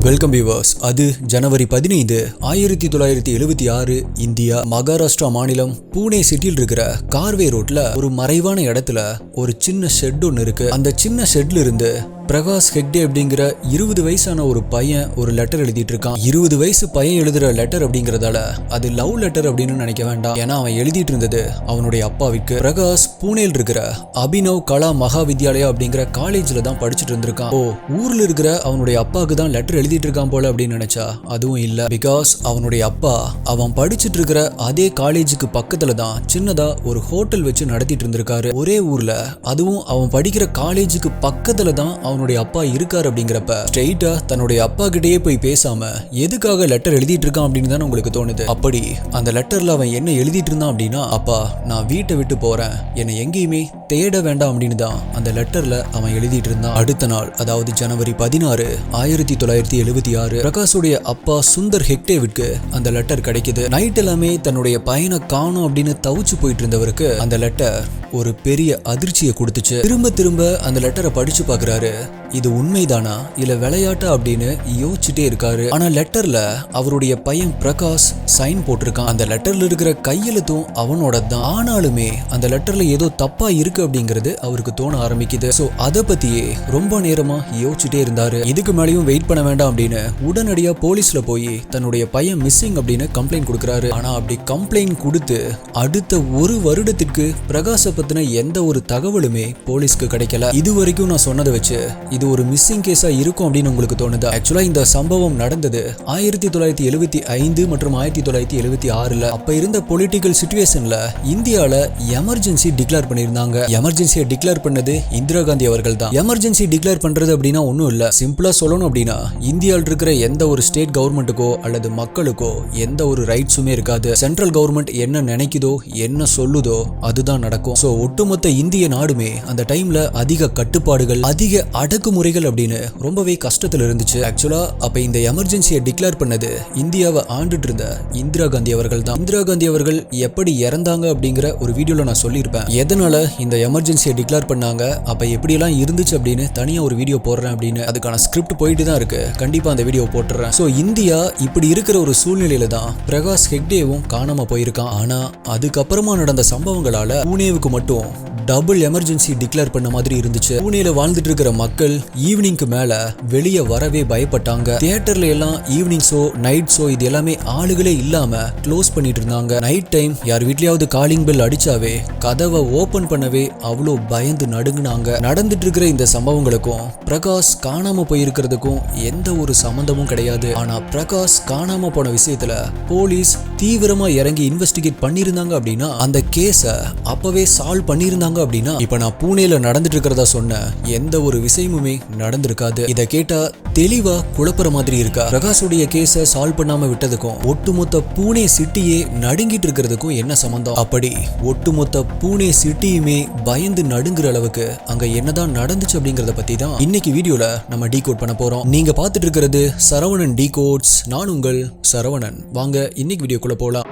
Welcome viewers. அது ஜனவரி 15, 1976 India, Maharashtra மாநிலம் பூனே சிட்டியில் இருக்கிற கார்வே ரோட்ல ஒரு மறைவான இடத்துல ஒரு சின்ன ஷெட் ஒன்று இருக்கு. அந்த சின்ன ஷெட்ல இருந்து பிரகாஷ் ஹெக்டே அப்படிங்கிற 20 வயசான ஒரு பையன் ஒரு லெட்டர் எழுதிட்டு இருக்கான். 20 வயசு பையன் எழுதுற லெட்டர் அப்படிங்கறதால அது லவ் லெட்டர் அப்படின்னு நினைக்க வேண்டாம். ஏன்னா அவன் எழுதிட்டு இருந்தது அவனுடைய அப்பாவிற்கு. பிரகாஷ் பூனேல இருக்கிற அபினவ் கலா மகா வித்யாலயா அப்படிங்கிற காலேஜ்ல தான் படிச்சுட்டு இருந்திருக்கான். ஊர்ல இருக்கிற அவனுடைய அப்பாவுக்கு தான் லெட்டர் எழுதிட்டு இருக்கான் போல அப்படின்னு நினைச்சா அதுவும் இல்ல. பிகாஸ் அவனுடைய அப்பா அவன் படிச்சுட்டு இருக்கிற அதே காலேஜுக்கு பக்கத்துல தான் சின்னதா ஒரு ஹோட்டல் வச்சு நடத்திட்டு இருந்திருக்காரு. ஒரே ஊர்ல, அதுவும் அவன் படிக்கிற காலேஜுக்கு பக்கத்துல தான் அவனுடைய அப்பா இருக்காரு. அப்படிங்கிறப்ப ஸ்ட்ரெயிட்டா தன்னுடைய அப்பா கிட்டயே போய் பேசாம எதுக்காக லெட்டர் எழுதிட்டு இருக்கான் அப்படின்னு தான் உங்களுக்கு தோணுது. அப்படி அந்த லெட்டர்ல அவன் என்ன எழுதிட்டு இருந்தான் அப்படின்னா, அப்பா நான் வீட்டை விட்டு போறேன், என்னை எங்கேயுமே தேட வேண்டாம் அப்படின்னு தான் அந்த லெட்டர்ல அவன் எழுதிட்டு இருந்தான். அடுத்த நாள், அதாவது ஜனவரி 16, 1976, பிரகாஷுடைய அப்பா சுந்தர் ஹெக்டேவிற்கு அந்த லெட்டர் கிடைக்குது. நைட் எல்லாமே தன்னுடைய பையனை காணும் அப்படின்னு தவிச்சு போயிட்டு இருந்தவருக்கு அந்த லெட்டர் ஒரு பெரிய அதிர்ச்சியை கொடுத்துச்சு. திரும்ப திரும்ப அந்த லெட்டரை படிச்சு பாக்குறாரு. இது உண்மைதானா இல்ல விளையாட்டா அப்படின்னு யோசிச்சுட்டே இருக்காரு. ஆனா லெட்டர்ல அவருடைய பையன் பிரகாஷ் சைன் போட்டிருக்கான். அந்த லெட்டர்ல இருக்கிற கையெழுத்தும் அவனோட தான். ஆனாலுமே அந்த லெட்டர்ல ஏதோ தப்பா இருக்கு அப்படிங்கிறது அவருக்கு தோண ஆரம்பிக்குது. சோ அத பத்தியே ரொம்ப நேரமா யோசிச்சுட்டே இருந்தாரு. இதுக்கு மேலேயும் வெயிட் பண்ண வேண்டாம் அப்படின்னு உடனடியா போலீஸ்ல போய் தன்னுடைய பையன் மிஸ்ஸிங் அப்படின்னு கம்ப்ளைண்ட் கொடுக்கறாரு. ஆனா அப்படி கம்ப்ளைண்ட் கொடுத்து அடுத்த ஒரு வருடத்துக்கு பிரகாஷ பத்தின எந்த ஒரு தகவலுமே போலீஸ்க்கு கிடைக்கல. இது வரைக்கும் நான் சொன்னதை வச்சு இது ஒரு மிஸ்ஸிங் கேஸா இருக்கும் அப்படின்னு உங்களுக்கு தோணுதா? ஆக்சுவலா இந்த சம்பவம் நடந்தது 1975 மற்றும் 1976. அப்ப இருந்த பொலிட்டிக்கல் சிச்சுவேஷன்ல இந்தியால எமர்ஜென்சி டிக்ளேர் பண்ணிருந்தாங்க. எமர்ஜென்சியை டிக்ளேர் பண்ணது இந்திரா காந்தி அவர்கள் தான். எமர்ஜென்சி டிக்ளேர் பண்றது அப்படின்னா ஒன்னும் இல்ல. சிம்பிளா சொல்லணும் அப்படின்னா, இந்தியாவில் இருக்கிற எந்த ஒரு ஸ்டேட் கவர்மெண்ட்டுக்கோ அல்லது மக்களுக்கோ எந்த ஒரு ரைட்ஸுமே இருக்காது. சென்ட்ரல் கவர்மெண்ட் என்ன நினைக்குதோ என்ன சொல்லுதோ அதுதான் நடக்கும். சோ ஒட்டுமொத்த இந்திய நாடுமே அந்த டைம்ல அதிக கட்டுப்பாடுகள், அதிக அடக்குமுறைகள் அப்படின்னு ரொம்பவே கஷ்டத்துல இருந்துச்சு. ஆக்சுவலா அப்ப இந்த எமர்ஜென்சியை டிக்ளேர் பண்ணது இந்தியாவை ஆண்டுட்டு இருந்த இந்திரா காந்தி அவர்கள் தான். இந்திரா காந்தி அவர்கள் எப்படி இறந்தாங்க அப்படிங்கிற ஒரு வீடியோல நான் சொல்லியிருப்பேன். எதனால இந்த எமர்ஜென்சியை டிக்ளேர் பண்ணாங்க, அப்ப எப்படி எல்லாம் இருந்துச்சு அப்படின்னு தனியா ஒரு வீடியோ போடுறேன் அப்படின்னு. அதுக்கான ஸ்கிரிப்ட் போயிட்டு தான் இருக்கு. கண்டிப்பா அந்த வீடியோ போட்டுறேன். சோ இந்தியா இப்படி இருக்கிற ஒரு சூழ்நிலையில தான் பிரகாஷ் ஹெக்டேவும் காணாம போயிருக்கான். ஆனா அதுக்கப்புறமா நடந்த சம்பவங்களால பூனேவுக்கு மட்டும் டபுள் எமர்ஜென்சி டிக்ளேர் பண்ண மாதிரி இருந்துச்சு. பூனேல வாழ்ந்துட்டு இருக்கிற மக்கள் ஈவினிங்க்கு மேல வெளியே வரவே பயப்பட்டாங்க. தியேட்டர்ல எல்லாம் ஈவினிங் ஷோ, நைட் ஷோ இது எல்லாமே ஆளுகளே இல்லாம க்ளோஸ் பண்ணிட்டு இருந்தாங்க. நைட் டைம் யார் வீட்லயாவது காலிங் பெல் அடிச்சாவே கதவை ஓபன் பண்ணவே அவ்வளோ பயந்து நடுங்குனாங்க. நடந்துட்டு இருக்கிற இந்த சம்பவங்களுக்கும் பிரகாஷ் காணாம போயிருக்கிறதுக்கும் எந்த ஒரு சம்பந்தமும் கிடையாது. ஆனா பிரகாஷ் காணாம போன விஷயத்துல போலீஸ் தீவிரமா இறங்கி இன்வெஸ்டிகேட் பண்ணிருந்தாங்க அப்படின்னா, அந்த கேஸ அப்பவே சால்வ் பண்ணிருந்தாங்க அப்படின்னா, இப்ப நான் பூனேல நடந்துட்டு இருக்கிறதா சொன்ன எந்த ஒரு விஷயமுமே நடந்திருக்காது. இத கேட்டா தெளிவா குழப்பற மாதிரி இருக்கா? பிரகாஷுடைய கேஸ சால்வ் பண்ணாம விட்டதுக்கும் ஒட்டுமொத்த பூனே சிட்டியே நடுங்கிட்டு இருக்கிறதுக்கும் என்ன சம்பந்தம்? அப்படி ஒட்டுமொத்த பூனே சிட்டியுமே பயந்து நடுங்குற அளவுக்கு அங்க என்னதான் நடந்துச்சு அப்படிங்கறத பத்தி தான் இன்னைக்கு வீடியோல நம்ம டீகோட் பண்ண போறோம். நீங்க பாத்துட்டு இருக்கிறது சரவணன் டீகோட்ஸ். நான் உங்கள் சரவணன். வாங்க இன்னைக்கு வீடியோக்குள்ள போலாம்.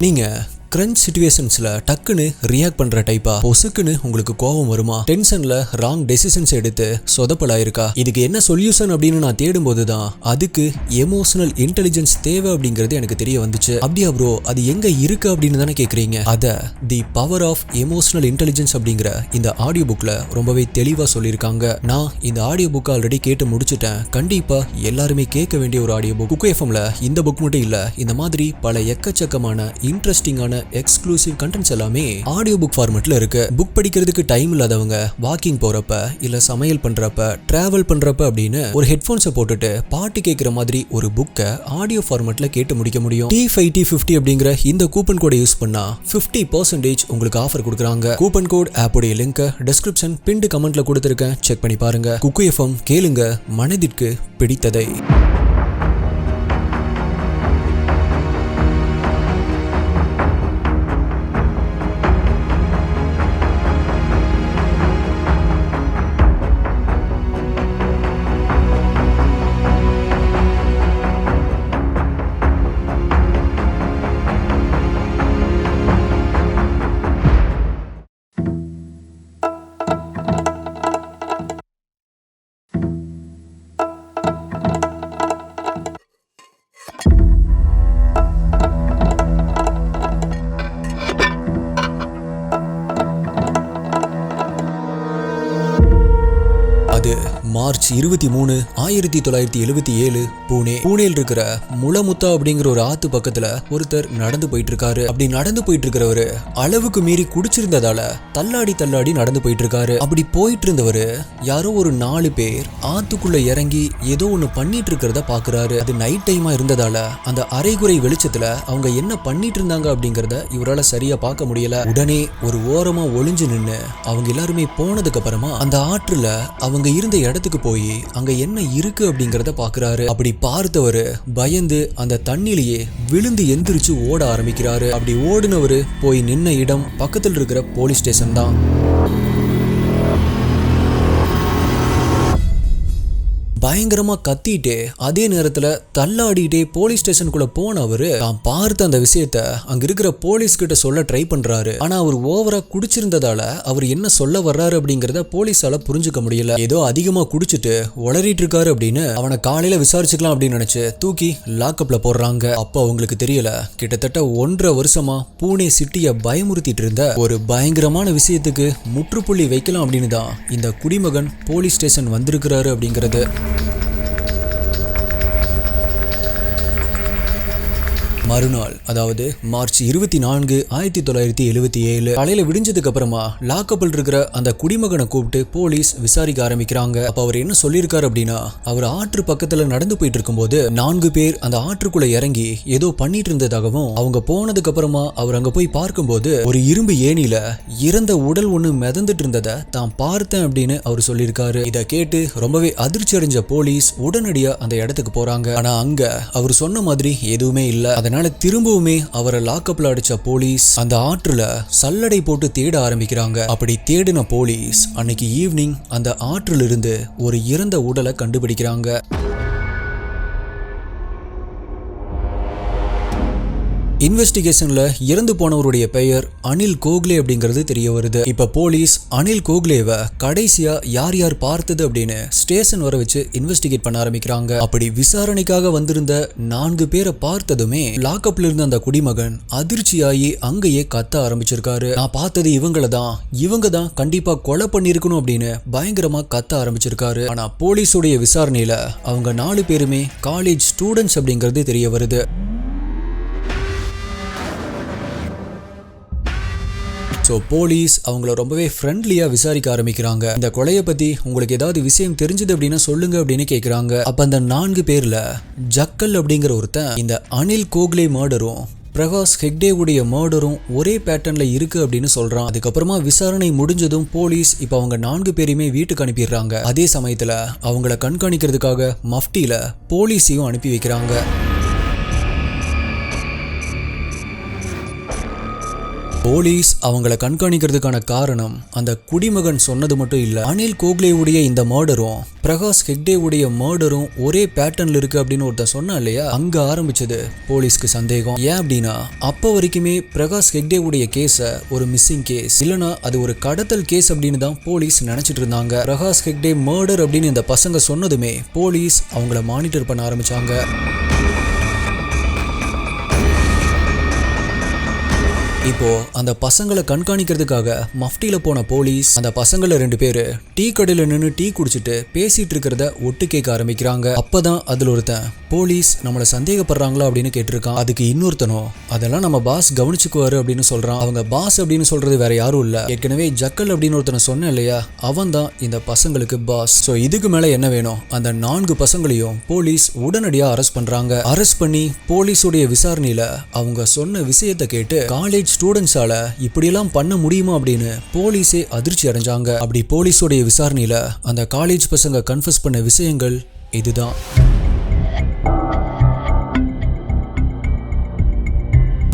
நீங்க கிரன்ச் சிச்சுவேஷன்ஸ்ல டக்குன்னு ரியாக்ட் பண்ற டைப்பா? பொசுக்குன்னு உங்களுக்கு கோபம் வருமா? டென்ஷன்ல ராங் டெசிஷன்ஸ் எடுத்து சொதப்பலாயிருக்கா? இதுக்கு என்ன சொல்யூஷன் அப்படின்னு நான் தேடும் போதுதான் அதுக்கு எமோஷனல் இன்டெலிஜென்ஸ் தேவை அப்படிங்கிறது எனக்கு தெரிய வந்துச்சு. அப்படியா ப்ரோ, அது எங்க இருக்கு அப்படின்னு தானே கேக்குறீங்க? அத the power of emotional intelligence அப்படிங்கிற இந்த ஆடியோ புக்ல ரொம்பவே தெளிவா சொல்லியிருக்காங்க. நான் இந்த ஆடியோ புக் ஆல்ரெடி கேட்டு முடிச்சுட்டேன். கண்டிப்பா எல்லாருமே கேட்க வேண்டிய ஒரு ஆடியோ புக். குக்கு எஃப்எம்ல இந்த புக் மட்டும் இல்ல, இந்த மாதிரி பல எக்கச்சக்கமான இன்ட்ரெஸ்டிங்கான எக்ஸ்க்ளூசிவ் கண்டென்ட்ஸ் எல்லாமே ஆடியோ புக் ஃபார்மேட்ல இருக்கு. புக் படிக்கிறதுக்கு டைம் இல்லாதவங்க வாக்கிங் போறப்ப இல்ல சமையல் பண்றப்ப டிராவல் பண்றப்ப அப்படின்னு ஒரு ஹெட்போன்ஸை போட்டுட்டு பாட்டு கேட்கிற மாதிரி ஒரு புக்கை ஆடியோ ஃபார்மேட்ல கேட்டு முடிக்க முடியும். T5T50 அப்படிங்கிற இந்த கூப்பன் கோடை யூஸ் பண்ணா 50% உங்களுக்கு ஆஃபர் கொடுக்குறாங்க. கூப்பன் கோட் ஆப்போடைய லிங்க் டிஸ்கிரிப்ஷன் பின்டு கமெண்ட்ல கொடுத்திருக்கேன், செக் பண்ணி பாருங்க. குக்கு எஃப்எம் கேளுங்க, மனதிற்கு பிடித்ததை. மார்ச் 23, 1977 பூனேல இருக்கிற முளமுத்தா அப்படிங்கிற ஒரு ஆத்து பக்கத்துல ஒருத்தர் நடந்து போயிட்டு இருக்காரு. அப்படி நடந்து போயிட்டு இருக்கிறவரு அளவுக்கு மீறி குடிச்சிருந்ததால தள்ளாடி நடந்து போயிட்டு இருக்காரு. அப்படி போயிட்டு இருந்தவரு யாரோ ஒரு 4 பேர் ஆத்துக்குள்ள இறங்கி ஏதோ ஒண்ணு பண்ணிட்டு இருக்கிறத பாக்குறாரு. அது நைட் டைமா இருந்ததால அந்த அரைகுறை வெளிச்சத்துல அவங்க என்ன பண்ணிட்டு இருந்தாங்க அப்படிங்கறத இவரால சரியா பார்க்க முடியல. உடனே ஒரு ஓரமா ஒளிஞ்சு நின்னு அவங்க எல்லாருமே போனதுக்கு அப்புறமா அந்த ஆற்றுல அவங்க இருந்த இடத்துக்கு போய் அங்க என்ன இருக்கு அப்படிங்கறத பாக்குறாரு. அப்படி பார்த்தவரு பயந்து அந்த தண்ணிலேயே விழுந்து எந்திரிச்சு ஓட ஆரம்பிக்கிறாரு. அப்படி ஓடுனவரு போய் நின்ன இடம் பக்கத்தில் இருக்கிற போலீஸ் ஸ்டேஷன் தான். பயங்கரமா கத்திட்டே அதே நேரத்துல தள்ளாடிட்டே போலீஸ் ஸ்டேஷனுக்குள்ள போனவரு தான் பார்த்த அந்த விஷயத்த அங்க இருக்கிற போலீஸ் கிட்ட சொல்ல ட்ரை பண்றாரு. ஆனா அவர் ஓவரா குடிச்சிருந்ததால அவர் என்ன சொல்ல வர்றாரு அப்படிங்கறத போலீஸால புரிஞ்சுக்க முடியல. ஏதோ அதிகமா குடிச்சிட்டு உளறிட்டு இருக்காரு அப்படின்னு அவனை காலையில விசாரிச்சுக்கலாம் அப்படின்னு நினைச்சு தூக்கி லாக்அப்ல போடுறாங்க. அப்ப அவங்களுக்கு தெரியல, கிட்டத்தட்ட 1.5 வருஷமா பூனே சிட்டிய பயமுறுத்திட்டு இருந்த ஒரு பயங்கரமான விஷயத்துக்கு முற்றுப்புள்ளி வைக்கலாம் அப்படின்னு தான் இந்த குடிமகன் போலீஸ் ஸ்டேஷன் வந்திருக்கிறாரு அப்படிங்கிறது. மறுநாள், அதாவது மார்ச் 24, 1977 காலையில விடிஞ்சதுக்கு அப்புறமா லாக்கப்பில் இருக்கிற அந்த குடிமகனை கூப்பிட்டு போலீஸ் விசாரிக்க ஆரம்பிக்கிறாங்க. அப்ப அவர் என்ன சொல்லியிருக்காரு அப்படின்னா, அவர் ஆற்று பக்கத்துல நடந்து போயிட்டு இருக்கும்போது 4 பேர் அந்த ஆற்றுக்குள்ள இறங்கி ஏதோ பண்ணிட்டு இருந்ததாகவும், அவங்க போனதுக்கு அப்புறமா அவர் அங்க போய் பார்க்கும்போது ஒரு இரும்பு ஏணியில இறந்த உடல் ஒண்ணு மிதந்துட்டு இருந்ததை தான் பார்த்தேன் அப்படின்னு அவர் சொல்லியிருக்காரு. இதை கேட்டு ரொம்பவே அதிர்ச்சி அடைஞ்ச போலீஸ் உடனடியா அந்த இடத்துக்கு போறாங்க. ஆனா அங்க அவர் சொன்ன மாதிரி எதுவுமே இல்ல. அதனால திரும்பவுமே அவரை லாக்அப்ல அடிச்ச போலீஸ் அந்த ஆற்றுல சல்லடை போட்டு தேட ஆரம்பிக்கிறாங்க. அப்படி தேடின போலீஸ் அன்னைக்கு ஈவினிங் அந்த ஆற்றுல இருந்து ஒரு இறந்த உடலை கண்டுபிடிக்கிறாங்க. இன்வெஸ்டிகேஷன்ல இறந்து போனவருடைய பெயர் அனில் கோக்லே அப்படிங்கிறது தெரிய வருது. இப்ப போலீஸ் அனில் கோக்லேவை கடைசியா யார் யார் பார்த்தது அப்படின்னு ஸ்டேஷன் வர வச்சு இன்வெஸ்டிகேட் பண்ண ஆரம்பிக்கிறாங்க. அப்படி விசாரணைக்காக வந்திருந்த 4 பேரை பார்த்ததுமே லாக்அப்ல இருந்த அந்த குடிமகன் அதிர்ச்சியாகி அங்கேயே கத்த ஆரம்பிச்சிருக்காரு. நான் பார்த்தது இவங்க தான் கண்டிப்பா கொலை பண்ணிருக்கணும் அப்படின்னு பயங்கரமா கத்த ஆரம்பிச்சிருக்காரு. ஆனா போலீஸுடைய விசாரணையில அவங்க 4 பேருமே காலேஜ் ஸ்டூடெண்ட்ஸ் அப்படிங்கிறது தெரிய வருது. ஸோ போலீஸ் அவங்கள ரொம்பவே ஃப்ரெண்ட்லியாக விசாரிக்க ஆரம்பிக்கிறாங்க. இந்த கொலையை பற்றி உங்களுக்கு ஏதாவது விஷயம் தெரிஞ்சது அப்படின்னா சொல்லுங்க அப்படின்னு கேட்குறாங்க. அப்போ அந்த 4 பேரில் ஜக்கல் அப்படிங்கிற ஒருத்தன் இந்த அனில் கோக்லே மர்டரும் பிரகாஷ் ஹெக்டேவுடைய மர்டரும் ஒரே பேட்டர்ன்ல இருக்கு அப்படின்னு சொல்றான். அதுக்கப்புறமா விசாரணை முடிஞ்சதும் போலீஸ் இப்போ அவங்க 4 பேரையுமே வீட்டுக்கு அனுப்பிடுறாங்க. அதே சமயத்தில் அவங்கள கண்காணிக்கிறதுக்காக மஃப்டியில் போலீஸையும் அனுப்பி வைக்கிறாங்க. போலீஸ் அவங்கள கண்காணிக்கிறதுக்கான காரணம் அந்த குடிமகன் சொன்னது மட்டும் இல்ல, அனில் கோக்லேவுடைய இந்த மர்டரும் பிரகாஷ் ஹெக்டேவுடைய மர்டரும் ஒரே பேட்டர்ன்ல இருக்கு அப்படின்னு ஒருத்தன் சொன்னா இல்லையா, அங்க ஆரம்பிச்சது போலீஸ்க்கு சந்தேகம். ஏன் அப்படின்னா அப்ப வரைக்குமே பிரகாஷ் ஹெக்டேவுடைய கேஸ ஒரு மிஸ்ஸிங் கேஸ் இல்லனா அது ஒரு கடத்தல் கேஸ் அப்படின்னு தான் போலீஸ் நினைச்சிட்டு இருந்தாங்க. பிரகாஷ் ஹெக்டே மர்டர் அப்படின்னு இந்த பசங்க சொன்னதுமே போலீஸ் அவங்கள மானிட்டர் பண்ண ஆரம்பிச்சாங்க. இப்போ அந்த பசங்களை கண்காணிக்கிறதுக்காக மஃப்டியில போன போலீஸ் அந்த பசங்களை 2 பேரு டீ கடையில நின்று டீ குடிச்சிட்டு பேசிட்டு இருக்கிறத ஒட்டு கேட்க ஆரம்பிக்கிறாங்க. அப்பதான் அதுல ஒருத்தன் போலீஸ் நம்மளை சந்தேகப்படுறாங்களா அப்படின்னு கேட்டிருக்கான். அதுக்கு இன்னொருத்தனும் அதெல்லாம் நம்ம பாஸ் கவனிச்சுக்குவாரு அப்படின்னு சொல்றான். அவங்க பாஸ் அப்படின்னு சொல்றது வேற யாரும் இல்ல, ஏற்கனவே ஜக்கல் அப்படின்னு ஒருத்தனை சொன்னேன் இல்லையா, அவன் தான் இந்த பசங்களுக்கு பாஸ். சோ இதுக்கு மேல என்ன வேணும்? அந்த 4 பசங்களையும் போலீஸ் உடனடியா அரெஸ்ட் பண்றாங்க. அரெஸ்ட் பண்ணி போலீஸோடைய விசாரணையில அவங்க சொன்ன விஷயத்தை கேட்டு காலேஜ் ஸ்டூடெண்ட்ஸால இப்படியெல்லாம் பண்ண முடியுமா அப்படின்னு போலீஸே அதிர்ச்சி அடைஞ்சாங்க. அப்படி போலீஸோடைய விசாரணையில அந்த காலேஜ் பசங்க கன்ஃபஸ் பண்ண விஷயங்கள் இதுதான்.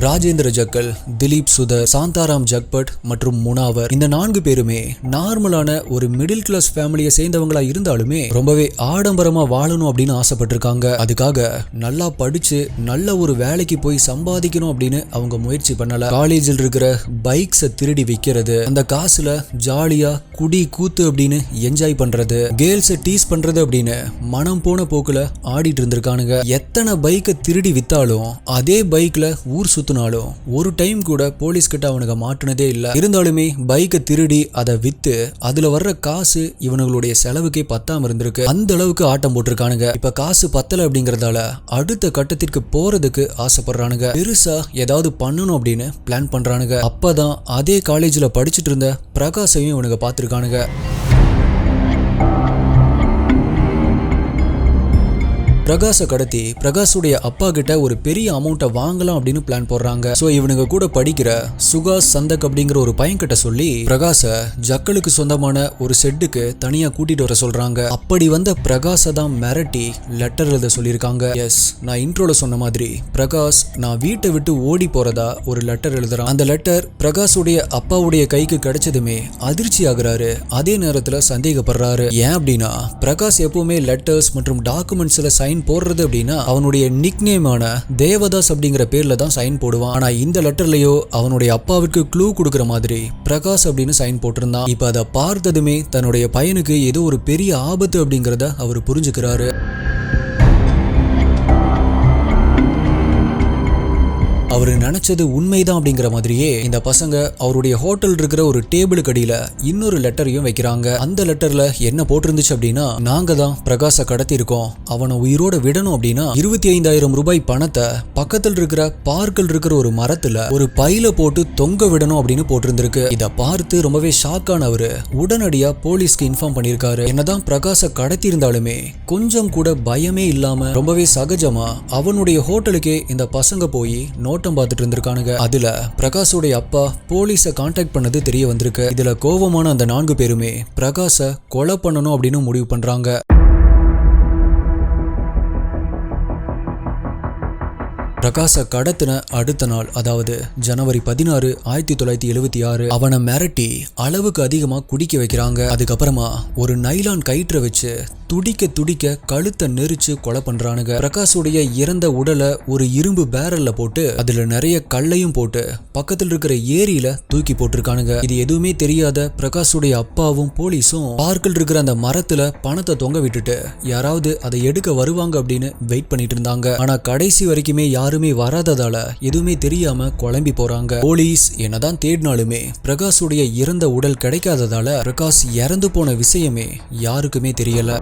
ராஜேந்திர ஜக்கல், திலீப் சுதர், சாந்தாராம் ஜக்பட் மற்றும் முனாவர், இந்த 4 பேருமே நார்மலான ஒரு மிடில் கிளாஸ் ஃபேமிலியை சேர்ந்தவங்களா இருந்தாலுமே ரொம்பவே ஆடம்பரமா வாழணும் அப்படின்னு ஆசைப்பட்டிருக்காங்க. அதுக்காக நல்லா படிச்சு நல்ல ஒரு வேலைக்கு போய் சம்பாதிக்கணும் அப்படின்னு அவங்க முயற்சி பண்ணல. காலேஜில் இருக்கிற பைக்ஸை திருடி விற்கிறது, அந்த காசுல ஜாலியா குடி கூத்து அப்படின்னு என்ஜாய் பண்றது, கேர்ள்ஸை டீஸ் பண்றது அப்படின்னு மனம் போன போக்குல ஆடிட்டு இருந்திருக்கானுங்க. எத்தனை பைக்கை திருடி வித்தாலும் அதே பைக்ல ஊர் சுத்த ஒரு டைம் கூட போலீஸ் கிட்ட அவனுக்கு மாட்டுனதே இல்ல. இருந்தாலுமே பைக்கை திருடி அதை வித்து அதுல வர்ற காசு இவனுங்களுடைய செலவுக்கே பத்தாம இருந்திருக்கு. அந்த அளவுக்கு ஆட்டம் போட்டிருக்கானுங்க. இப்ப காசு பத்தல அப்படிங்கறதால அடுத்த கட்டத்திற்கு போறதுக்கு ஆசைப்படுறானுங்க. பெருசா ஏதாவது பண்ணணும் அப்படின்னு பிளான் பண்றானுங்க. அப்பதான் அதே காலேஜ்ல படிச்சுட்டு இருந்த பிரகாஷையும் இவனுங்க பார்த்திருக்கானுங்க. பிரகாஷை கடத்தி பிரகாஷுடைய அப்பா கிட்ட ஒரு பெரிய அமௌண்ட்டை வாங்கலாம் அப்படின்னு பிளான் போடுறாங்க. சோ இவனுங்க கூட படிக்கிற சுகாஷ் சந்தக் அப்படிங்கிற ஒரு பையன் கிட்ட சொல்லி பிரகாஷை ஜக்கலுக்கு சொந்தமான ஒரு ஷெட்டுக்கு தனியா கூட்டிட்டு வர சொல்றாங்க. அப்படி வந்த பிரகாஷை தான் மிரட்டி லெட்டர் எழுத சொல்லியிருக்காங்க. எஸ், நான் இன்ட்ரோல சொன்ன மாதிரி பிரகாஷ் நான் வீட்டை விட்டு ஓடி போறதா ஒரு லெட்டர் எழுதுறான். அந்த லெட்டர் பிரகாஷுடைய அப்பாவுடைய கைக்கு கிடைச்சதுமே அதிர்ச்சி ஆகுறாரு. அதே நேரத்துல சந்தேகப்படுறாரு. ஏன் அப்படின்னா பிரகாஷ் எப்பவுமே லெட்டர்ஸ் மற்றும் டாக்குமெண்ட்ஸ்ல சைன் போடுறது அப்படின்னா அவனுடைய நிக் நேமான தேவதாஸ் அப்படிங்கிற பேர்ல தான் சைன் போடுவான். ஆனா இந்த லெட்டர்லயோ அவனுடைய அப்பாவுக்கு க்ளூ கொடுக்கிற மாதிரி பிரகாஷ் அப்படின்னு சைன் போட்டிருந்தான். இப்ப அதை பார்த்ததுமே தன்னுடைய பையனுக்கு ஏதோ ஒரு பெரிய ஆபத்து அப்படிங்கறத அவர் புரிஞ்சுக்கிறாரு. அவரு நினைச்சது உண்மைதான் அப்படிங்கிற மாதிரியே இந்த பசங்க அவருடைய ஹோட்டல் இருக்கிற ஒரு டேபிளுக்கு அடியில இன்னொரு லெட்டரையும் வைக்கிறாங்க. அந்த லெட்டர்ல என்ன போட்டிருந்துச்சு அப்படின்னா, நாங்க தான் பிரகாஷை கடத்தி இருக்கோம், அவனை உயிரோட விடணும் அப்படின்னா 25,000 ரூபாய் பணத்தை பக்கத்தில் இருக்கிற பார்க்கில் இருக்கிற ஒரு மரத்துல ஒரு பையில போட்டு தொங்க விடணும் அப்படின்னு போட்டிருந்திருக்கு. இதை பார்த்து ரொம்பவே ஷாக் ஆனவரு உடனடியா போலீஸ்க்கு இன்ஃபார்ம் பண்ணிருக்காரு. என்னதான் பிரகாஷை கடத்தி இருந்தாலுமே கொஞ்சம் கூட பயமே இல்லாம ரொம்பவே சகஜமா அவனுடைய ஹோட்டலுக்கே இந்த பசங்க போய் நோட்டம் பார்த்துட்டு இருந்திருக்கானுங்க. அதுல பிரகாஷோடைய அப்பா போலீஸை கான்டாக்ட் பண்ணது தெரிய வந்திருக்கு. இதுல கோபமான அந்த 4 பேருமே பிரகாஷை கொலை பண்ணணும் அப்படின்னு முடிவு பண்றாங்க. பிரகாஷை கடத்தின அடுத்த நாள், அதாவது ஜனவரி 16, 1976 அவனை மிரட்டி அளவுக்கு அதிகமா குடிக்க வைக்கிறாங்க. அதுக்கப்புறமா ஒரு நைலான் கயிற்றை வச்சு துடிக்க துடிக்க கழுத்தை நெரிச்சு கொலை பண்றானுங்க. பிரகாஷுடைய இறந்த உடலை ஒரு இரும்பு பேரல்ல போட்டு அதுல நிறைய கல்லையும் போட்டு பக்கத்தில் இருக்கிற ஏரியில தூக்கி போட்டிருக்கானுங்க. இது எதுவுமே தெரியாத பிரகாஷுடைய அப்பாவும் போலீஸும் பார்க்கில் இருக்கிற அந்த மரத்துல பணத்தை தொங்க விட்டுட்டு யாராவது அதை எடுக்க வருவாங்க அப்படின்னு வெயிட் பண்ணிட்டு இருந்தாங்க. ஆனா கடைசி வரைக்குமே யாருமே வராததால எதுவுமே தெரியாம குழம்பி போறாங்க. போலீஸ் என்னதான் தேடினாலுமே பிரகாஷுடைய இறந்த உடல் கிடைக்காததால பிரகாஷ் இறந்து போன விஷயமே யாருக்குமே தெரியல.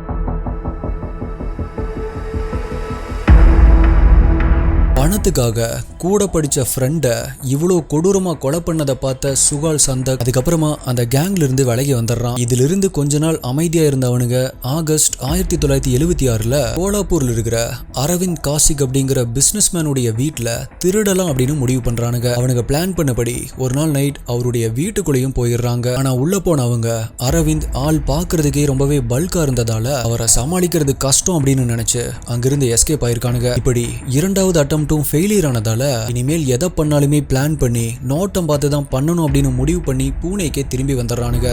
பணத்துக்காக கூட படிச்ச ஃப்ரெண்டை இவ்வளோ கொடூரமா கொலை பண்ணதை பார்த்த சுகால் சந்தக் அதுக்கப்புறமா அந்த கேங்ல இருந்து விலகி வந்துடுறான். இதுல இருந்து கொஞ்ச நாள் அமைதியா இருந்தவனுங்க ஆகஸ்ட் 1976 கோலாப்பூர்ல இருக்கிற அரவிந்த் காசிக் அப்படிங்கிற பிசினஸ் மேனுடைய வீட்டுல திருடலாம் அப்படின்னு முடிவு பண்றானுங்க. அவனுங்க பிளான் பண்ணபடி ஒரு நாள் நைட் அவருடைய வீட்டுக்குள்ளேயும் போயிடுறாங்க. ஆனா உள்ள போனவங்க அரவிந்த் ஆள் பாக்குறதுக்கே ரொம்பவே பல்கா இருந்ததால அவரை சமாளிக்கிறது கஷ்டம் அப்படின்னு நினைச்சு அங்கிருந்து எஸ்கேப் ஆயிருக்கானுங்க. இப்படி இரண்டாவது அட்டம்ப்டும் ஃபெயிலியர் ஆனதால இனிமேல் எதை பண்ணாலுமே பிளான் பண்ணி நோட்டம் பார்த்து தான் பண்ணணும் அப்படின்னு முடிவு பண்ணி பூனேக்கே திரும்பி வந்துடுறானுங்க.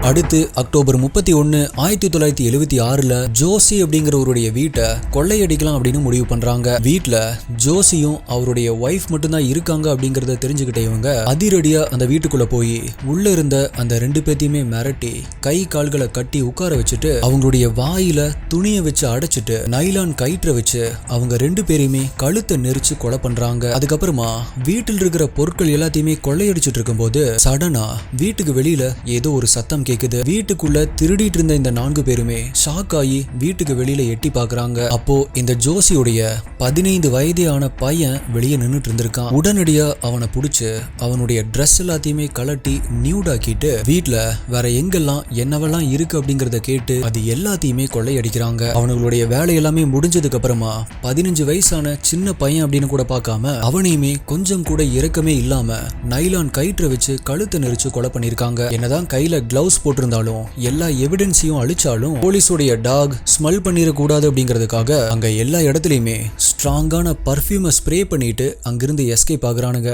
அடுத்து அக்டோபர் 31, 1976 ஜோசி அப்படிங்கிறவருடைய வீட்டை கொள்ளையடிக்கலாம் அப்படின்னு முடிவு பண்றாங்க. வீட்டுல ஜோசியும் அவருடைய ஒய்ஃப் மட்டும்தான் இருக்காங்க அப்படிங்கறத தெரிஞ்சுக்கிட்ட இவங்க அதிரடியா அந்த வீட்டுக்குள்ள போய் உள்ள இருந்த அந்த 2 பேத்தையுமே மிரட்டி கை கால்களை கட்டி உட்கார வச்சுட்டு அவங்களுடைய வாயில துணியை வச்சு அடைச்சிட்டு நைலான் கயிற்றை வச்சு அவங்க 2 பேரையுமே கழுத்தை நெரிச்சு கொலை பண்றாங்க. அதுக்கப்புறமா வீட்டில் இருக்கிற பொருட்கள் எல்லாத்தையுமே கொள்ளையடிச்சிட்டு இருக்கும்போது சடனா வீட்டுக்கு வெளியில ஏதோ ஒரு சத்தம் கேக்குது. வீட்டுக்குள்ள திருடிட்டு இருந்த இந்த 4 பேருமே ஷாக் ஆகி வீட்டுக்கு வெளியில எட்டி பாக்குறாங்க. அப்போ இந்த ஜோசியுடைய 15 வயதே ஆன பையன் வெளியே நின்னுட்டு இருந்திருக்கான். உடனடியா அவனை புடிச்சு அவனுடைய ட்ரெஸ் எல்லாத்தையுமே கலட்டி நியூடாக்கிட்டு வீட்டுல வேற எங்கெல்லாம் என்னவெல்லாம் இருக்கு அப்படிங்கறத கேட்டு அது எல்லாத்தையுமே கொள்ளையடிக்கிறாங்க. அவனுடைய வேலை எல்லாமே முடிஞ்சதுக்கு அப்புறமா 15 வயசான சின்ன பையன் அப்படின்னு கூட பார்க்காம அவனையுமே கொஞ்சம் கூட இரக்கமே இல்லாம நைலான் கயிற்றை வச்சு கழுத்தை நெரிச்சு கொலை பண்ணிருக்காங்க. என்னதான் கையில கிளவுஸ் போட்டிருந்தாலும் எல்லா எவிடன்ஸையும் அழிச்சாலும் போலீஸோடைய டாக் ஸ்மெல் பண்ணிடக்கூடாது அப்படிங்கிறதுக்காக அங்க எல்லா இடத்துலயுமே ஸ்ட்ராங்கான பர்ஃபியூமை ஸ்ப்ரே பண்ணிட்டு அங்கிருந்து எஸ்கேப் ஆகுறானுங்க.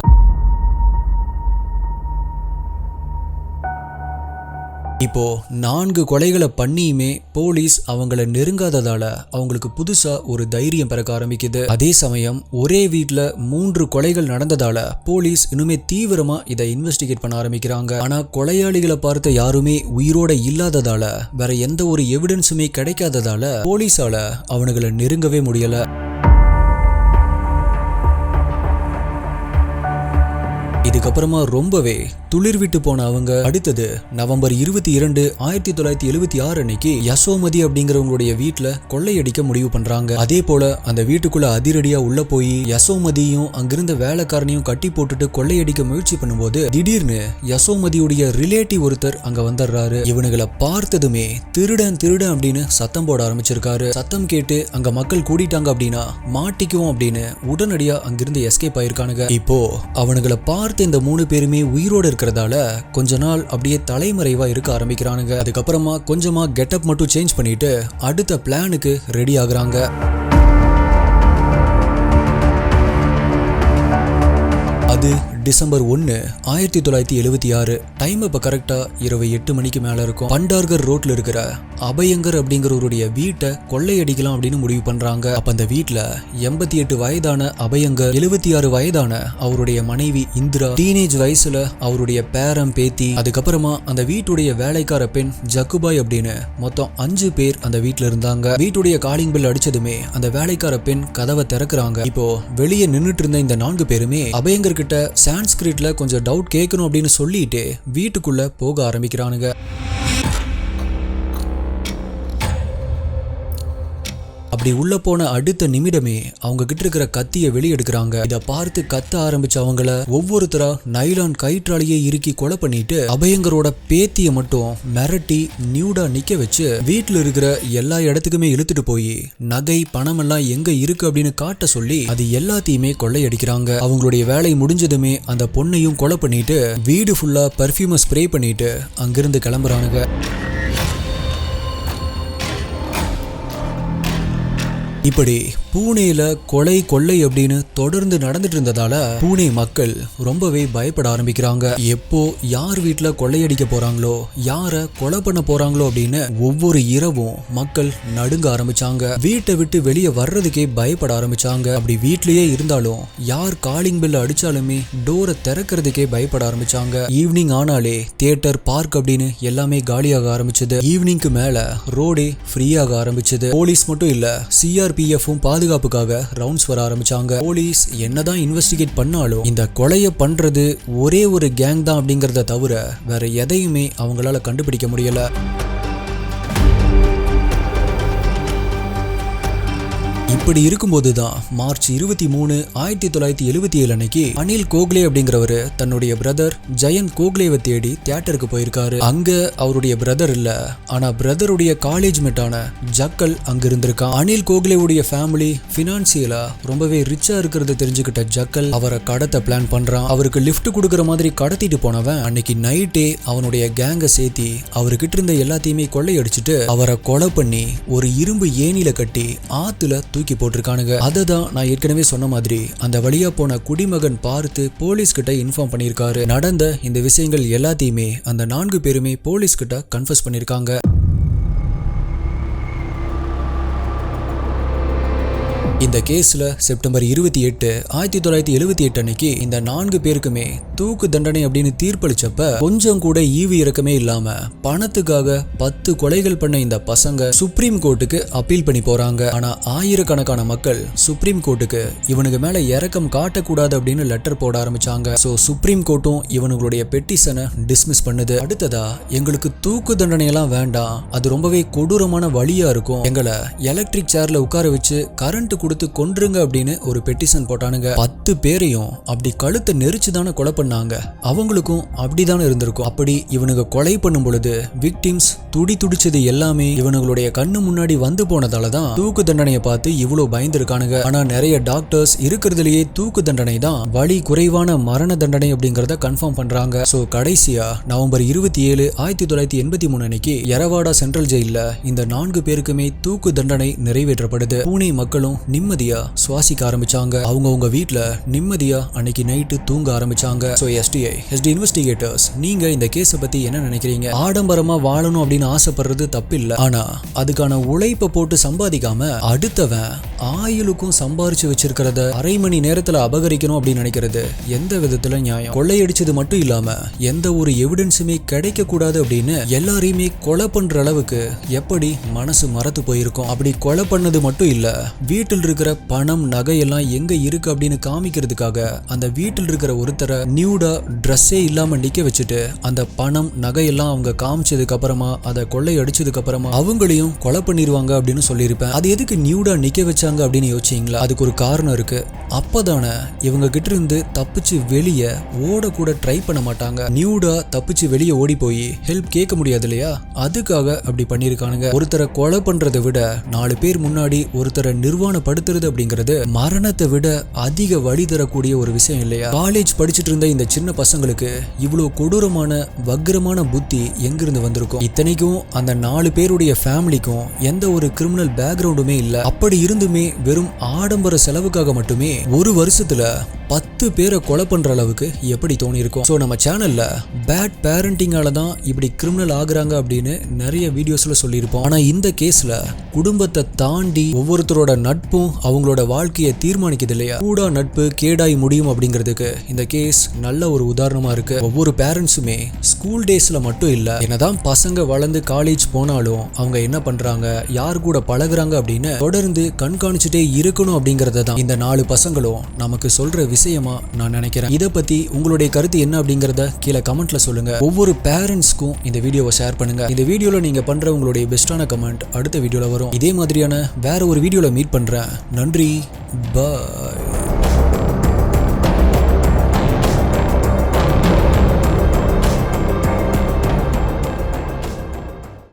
இப்போ 4 கொலைகளை பண்ணியுமே போலீஸ் அவங்கள நெருங்காததால அவங்களுக்கு புதுசா ஒரு தைரியம் பிறக்க ஆரம்பிக்குது. அதே சமயம் ஒரே வீட்டுல 3 கொலைகள் நடந்ததால போலீஸ் இன்னுமே தீவிரமா இதை இன்வெஸ்டிகேட் பண்ண ஆரம்பிக்கிறாங்க. ஆனா கொலையாளிகளை பார்த்த யாருமே உயிரோட இல்லாததால வேற எந்த ஒரு எவிடன்ஸுமே கிடைக்காததால போலீஸால அவனுங்களை நெருங்கவே முடியல. இதுக்கப்புறமா ரொம்பவே துளிர் விட்டு போன அவங்க அடுத்தது நவம்பர் 22, 1976 அன்னைக்கு யசோமதி அப்படிங்கிறவங்களுடைய வீட்டுல கொள்ளையடிக்க முடிவு பண்றாங்க. அதே போல அந்த வீட்டுக்குள்ள அதிரடியா உள்ள போய் யசோமதியும் அங்கிருந்த வேலைக்காரனையும் கட்டி போட்டுட்டு கொள்ளையடிக்க முயற்சி பண்ணும்போது திடீர்னு யசோமதியுடைய ரிலேட்டிவ் ஒருத்தர் அங்க வந்துடுறாரு. இவனுங்களை பார்த்ததுமே திருடன் திருடன் அப்படின்னு சத்தம் போட ஆரம்பிச்சிருக்காரு. சத்தம் கேட்டு அங்க மக்கள் கூடிட்டாங்க அப்படின்னா மாட்டிக்குவோம் அப்படின்னு உடனடியா அங்கிருந்து எஸ்கேப் ஆயிருக்கானுங்க. இப்போ அவனுங்களை பார்த்து இந்த 3 பேருமே உயிரோடு இருக்கிறதால கொஞ்ச நாள் அப்படியே தலைமறைவா இருக்க ஆரம்பிக்கிறானுங்க. அதுக்கப்புறமா கொஞ்சமா கெட்டப் மட்டும் சேஞ்ச் பண்ணிட்டு அடுத்த பிளானுக்கு ரெடி ஆகுறாங்க. அது டிசம்பர் 1, 1976. டைம் இப்ப கரெக்டா இரவு 8 மணிக்கு மேல இருக்கும். பண்டார்கர் ரோட்ல இருக்கிற அபயங்கர் அப்படிங்கிறவருடைய வீட்டை கொள்ளையடிக்கலாம் அப்படின்னு முடிவு பண்றாங்க. அப்ப அந்த வீட்டுல 88 வயதான அபயங்கர், 76 வயதான அவருடைய மனைவி இந்திரா, டீனேஜ் வயசுல அவருடைய பேரம் பேத்தி, அதுக்கப்புறமா அந்த வீட்டுடைய வேலைக்கார பெண் ஜக்குபாய் அப்படின்னு மொத்தம் 5 பேர் அந்த வீட்டுல இருந்தாங்க. வீட்டுடைய காலிங் பெல் அடிச்சதுமே அந்த வேலைக்கார பெண் கதவை திறக்கிறாங்க. இப்போ வெளியே நின்னுட்டு இருந்த இந்த 4 பேருமே அபயங்கர் கிட்ட சான்ஸ்கிரிட்ல கொஞ்சம் டவுட் கேட்கணும் அப்படின்னு சொல்லிட்டு வீட்டுக்குள்ள போக ஆரம்பிக்கிறானுங்க. அப்படி உள்ள போன அடுத்த நிமிடமே அவங்க கிட்ட இருக்கிற கத்தியை வெளியெடுக்கிறாங்க. இதை பார்த்து கத்த ஆரம்பிச்ச அவங்கள ஒவ்வொருத்தரா நைலான் கயிற்றாலேயே இறுக்கி கொலை பண்ணிட்டு அபயங்கரோட பேத்திய மட்டும் மிரட்டி நியூடா நிக்க வச்சு வீட்டுல இருக்கிற எல்லா இடத்துக்குமே இழுத்துட்டு போய் நகை பணம் எல்லாம் எங்க இருக்கு அப்படின்னு காட்ட சொல்லி அது எல்லாத்தையுமே கொள்ளையடிக்கிறாங்க. அவங்களுடைய வேலை முடிஞ்சதுமே அந்த பொண்ணையும் கொலை பண்ணிட்டு வீடு ஃபுல்லா பர்ஃபியூமை ஸ்ப்ரே பண்ணிட்டு அங்கிருந்து கிளம்புறானுங்க. இப்படி பூனேல கொலை கொள்ளை அப்படின்னு தொடர்ந்து நடந்துட்டு இருந்ததால பூனே மக்கள் ரொம்பவே பயப்பட ஆரம்பிக்கிறாங்க. எப்போ யார் வீட்டுல கொள்ளையடிக்க போறாங்களோ, யார கொலை பண்ண போறாங்களோ அப்படின்னு ஒவ்வொரு இரவும் மக்கள் நடுங்க ஆரம்பிச்சாங்க. வீட்டை விட்டு வெளியே வர்றதுக்கே பயப்பட ஆரம்பிச்சாங்க. அப்படி வீட்லயே இருந்தாலும் யார் காலிங் பெல் அடிச்சாலுமே டோரை திறக்கிறதுக்கே பயப்பட ஆரம்பிச்சாங்க. ஈவினிங் ஆனாலே தியேட்டர், பார்க் அப்படின்னு எல்லாமே காலியாக ஆரம்பிச்சது. ஈவினிங்க்கு மேல ரோடே ஃப்ரீயாக ஆரம்பிச்சது. போலீஸ் மட்டும் இல்ல, சிஆர்பிஎஃப்பும் பாதுகாப்புக்காக ரவுண்ட்ஸ் வர ஆரம்பிச்சாங்க. போலீஸ் என்னதான் இன்வெஸ்டிகேட் பண்ணாலும் இந்த கொலையை பண்றது ஒரே ஒரு கேங் தான் அப்படிங்கறத தவிர வேற எதையுமே அவங்களால கண்டுபிடிக்க முடியல. இப்படி இருக்கும்போதுதான் மார்ச் 23, 1977 அன்னைக்கு அனில் கோக்லே அப்படிங்கிறவரு தன்னுடைய பிரதர் ஜெயந்த் கோக்லேவை தேடி தியேட்டருக்கு போயிருக்காரு. அங்க அவருடைய பிரதர் இல்ல, ஆனா பிரதருடைய காலேஜ் மேட்டான ஜக்கல் அங்க இருந்திருக்கான். அனில் கோக்லேவுடைய ஃபேமிலி பினான்சியலா ரொம்பவே ரிச்சா இருக்கிறத தெரிஞ்சுக்கிட்ட ஜக்கல் அவரை கடத்த பிளான் பண்றான். அவருக்கு லிஃப்ட் கொடுக்கற மாதிரி கடத்திட்டு போனவன் அன்னைக்கு நைட்டே அவனுடைய கேங்க சேர்த்தி அவர்கிட்ட இருந்த எல்லாத்தையுமே கொள்ளையடிச்சிட்டு அவரை கொலை பண்ணி ஒரு இரும்பு ஏணில கட்டி ஆத்துல தூக்கி போட்டிருக்கானுங்க. அததான் நான் ஏற்கனவே சொன்ன மாதிரி அந்த வழியா போன குடிமகன் பார்த்து போலீஸ் கிட்ட இன்ஃபார்ம் பண்ணிருக்காரு. நடந்த இந்த விஷயங்கள் எல்லாத்தையுமே அந்த 4 பேருமே போலீஸ் கிட்ட கன்ஃபஸ் பண்ணிருக்காங்க. இந்த கேஸ்ல செப்டம்பர் 28, 1978 அன்னைக்கு இந்த 4 பேருக்குமே தூக்கு தண்டனை அப்படின்னு தீர்ப்பளிச்சப்ப கொஞ்சம் கூட ஈவு இரக்கமே இல்லாம பணத்துக்காக 10 கொலைகள் பண்ண இந்த பசங்க சுப்ரீம் கோர்ட்டுக்கு அப்பீல் பண்ணி போறாங்க. ஆனா ஆயிரக்கணக்கான மக்கள் சுப்ரீம் கோர்ட்டுக்கு இவனுக்கு மேல இரக்கம் காட்டக்கூடாது அப்படின்னு லெட்டர் போட ஆரம்பிச்சாங்க. சோ சுப்ரீம் கோர்ட்டும் இவனுங்களுடைய பெட்டிஷனை டிஸ்மிஸ் பண்ணுது. அடுத்ததா எங்களுக்கு தூக்கு தண்டனை எல்லாம் வேண்டாம், அது ரொம்பவே கொடூரமான வழியா இருக்கும், எங்களை எலக்ட்ரிக் சேர்ல உட்கார வச்சு கரண்ட் கொடுத்து கொன்றுங்க அப்படின்னு ஒரு பெட்டிஷன் போட்டானுங்க. 10 பேரையும் அப்படி கழுத்தை நெரிச்சுதானே கொலை பண்ணாங்க. அவங்களுக்கும் அப்படிதானே இருந்திருக்கும். அப்படி இவனுங்க கொலை பண்ணும் பொழுது விக்டிம்ஸ் துடிச்சது எல்லாமே இவனுங்களுடைய கண்ணு முன்னாடி வந்து போனதாலதான் தூக்கு தண்டனையை பார்த்து இவ்வளவு பயந்துருக்கானுங்க. ஆனா நிறைய டாக்டர்ஸ் இருக்கிறதுலயே தூக்கு தண்டனை தான் வலி குறைவான மரண தண்டனை அப்படிங்கறத கன்ஃபார்ம் பண்றாங்க. சோ கடைசியா நவம்பர் 27, 1983 அன்னைக்கு யரவாடா சென்ட்ரல் ஜெயில இந்த 4 பேருக்குமே தூக்கு தண்டனை நிறைவேற்றப்படுது. பூனே மக்களும் நிம்மதியா சுவாசிக்க ஆரம்பிச்சாங்க. அவங்க வீட்ல நிம்மதியா அன்னைக்கு நைட்டு தூங்க ஆரம்பிச்சாங்க. சோ எஸ்டி இன்வெஸ்டிகேட்டர்ஸ், நீங்க இந்த கேஸ பத்தி என்ன நினைக்கிறீங்க? ஆடம்பரமா வாழணும் அப்படின்னு ஆசைப்படுறது தப்பில்லை, ஆனா அதுக்கான உழைப்பை போட்டு சம்பாதிக்காம அடுத்தவன் ஆயுளுக்கும் சம்பாரிச்சு வச்சிருக்கிறத அரை மணி நேரத்துல அபகரிக்கணும் அப்படின்னு நினைக்கிறது எந்த விதத்துல நியாயம்? கொள்ளையடிச்சது மட்டும் இல்லாம எந்த ஒரு எவிடன்ஸுமே கிடைக்க கூடாது அப்படின்னு எல்லாரையுமே கொலை பண்ற அளவுக்கு எப்படி மனசு மறத்து போயிருக்கும்? அப்படி கொலை பண்ணது மட்டும் இல்ல, வீட்டில் இருக்கிற பணம் நகையெல்லாம் எங்க இருக்கு அப்படின்னு காமிக்கிறதுக்காக அந்த வீட்டில் இருக்கிற ஒருத்தரை நியூடா ட்ரெஸ்ஸே இல்லாம நிக்க வச்சுட்டு அந்த பணம் நகையெல்லாம் அவங்க காமிச்சதுக்கு அப்புறமா அதை கொள்ளை அடிச்சதுக்கு அப்புறமா அவங்களையும் கொலை பண்ணிடுவாங்க அப்படின்னு சொல்லியிருப்பேன். அது எதுக்கு நியூடா நிக்க வச்சாங்க அப்படின்னு யோசிச்சீங்களா? அதுக்கு ஒரு காரணம் இருக்கு. அப்பதானே இவங்க கிட்ட இருந்து தப்பிச்சு வெளியே ஓட கூட ட்ரை பண்ண மாட்டாங்க. நியூடா தப்பிச்சு வெளியே ஓடி போய் ஹெல்ப் கேட்க முடியாது இல்லையா? அதுக்காக அப்படி பண்ணிருக்கானுங்க. ஒருத்தரை கொலை பண்றதை விட 4 பேர் முன்னாடி ஒருத்தரை நிர்வாணப்படுத்துறது அப்படிங்கிறது மரணத்தை விட அதிக வழி தரக்கூடிய ஒரு விஷயம் இல்லையா? காலேஜ் படிச்சுட்டு இருந்த இந்த சின்ன பசங்களுக்கு இவ்வளவு கொடூரமான வக்கிரமான புத்தி எங்கிருந்து வந்திருக்கும்? இத்தனைக்கும் அந்த 4 பேருடைய ஃபேமிலிக்கும் எந்த ஒரு கிரிமினல் பேக்ரவுண்டுமே இல்ல. அப்படி இருந்துமே வெறும் ஆடம்பர செலவுக்காக மட்டுமே ஒரு வருஷத்துல 10 பேரை கொலை பண்ற அளவுக்கு எப்படி தோணி இருக்கும்? சோ நம்ம சேனல்ல பேட் பேரண்டிங்கால தான் இப்படி கிரிமினல் ஆகுறாங்க அப்படின்னு நிறைய வீடியோஸ்ல சொல்லியிருப்போம். ஆனா இந்த கேஸ்ல குடும்பத்தை தாண்டி ஒவ்வொருத்தரோட நட்பும் அவங்களோட வாழ்க்கையை தீர்மானிக்குது இல்லையா? கூடா நட்பு கேடாய் முடியும் அப்படிங்கிறதுக்கு இந்த கேஸ் நல்ல ஒரு உதாரணமா இருக்கு. ஒவ்வொரு பேரண்ட்ஸுமே ஸ்கூல் டேஸ்ல மட்டும் இல்ல, என்னதான் பசங்க வளர்ந்து காலேஜ் போனாலும் அவங்க என்ன பண்றாங்க, யார் கூட பழகுறாங்க அப்படின்னு தொடர்ந்து கண்காணிச்சுட்டே இருக்கணும் அப்படிங்கறத தான் இந்த 4 பசங்களும் நமக்கு சொல்ற விஷயமா நான் நினைக்கிறேன். இதை பத்தி உங்களுடைய கருத்து என்ன அப்படிங்கறத கீழே கமெண்ட்ல சொல்லுங்க. ஒவ்வொரு பேரண்ட்ஸ்க்கும் இந்த வீடியோவை ஷேர் பண்ணுங்க. இந்த வீடியோல நீங்க பண்ற உங்களுடைய பெஸ்டான கமெண்ட் அடுத்த வீடியோல வரும். இதே மாதிரியான வேற ஒரு வீடியோல மீட் பண்றேன். நன்றி, பாய்.